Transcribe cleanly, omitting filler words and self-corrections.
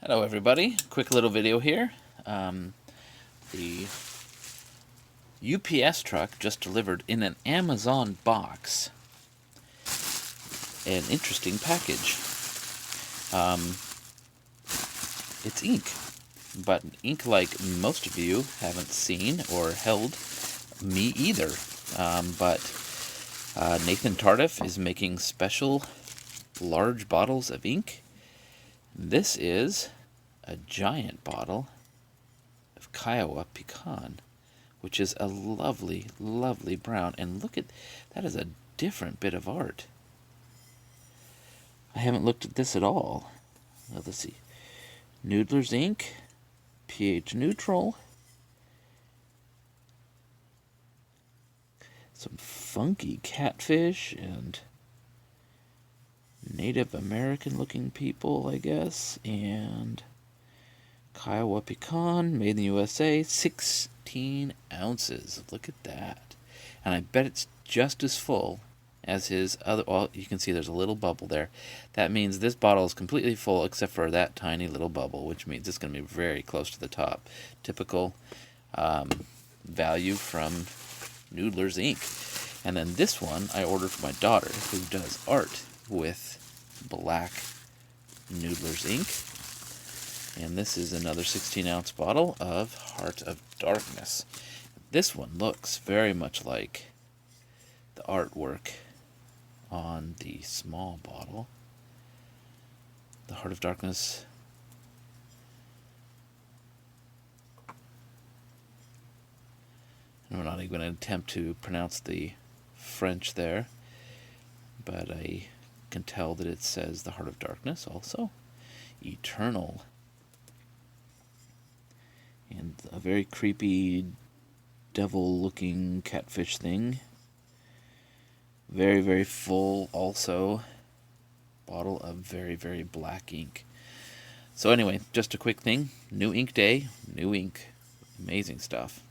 Hello everybody, quick little video here. The UPS truck just delivered in an Amazon box an interesting package. It's ink, but ink like most of you haven't seen or held, me either. But Nathan Tardif is making special large bottles of ink. This is a giant bottle of Kiowa Pecan, which is a lovely, lovely brown. And look at that, is a different bit of art. I haven't looked at this at all. Well, let's see. Noodlers ink, pH neutral. Some funky catfish and Native American looking people, I guess, and Kiowa Pecan, made in the USA, 16 ounces. Look at that. And I bet it's just as full as his other. Well, you can see there's a little bubble there. That means this bottle is completely full except for that tiny little bubble, which means it's going to be very close to the top. Typical value from Noodlers ink. And then this one I ordered for my daughter, who does art with black Noodlers ink. And this is another 16-ounce bottle of Heart of Darkness. This one looks very much like the artwork on the small bottle. The Heart of Darkness. I'm not even going to attempt to pronounce the French there, but I can tell that it says the Heart of Darkness also. Eternal. And a very creepy devil-looking catfish thing. Very, very full also. Bottle of very, very black ink. So anyway, just a quick thing. New ink day, new ink. Amazing stuff.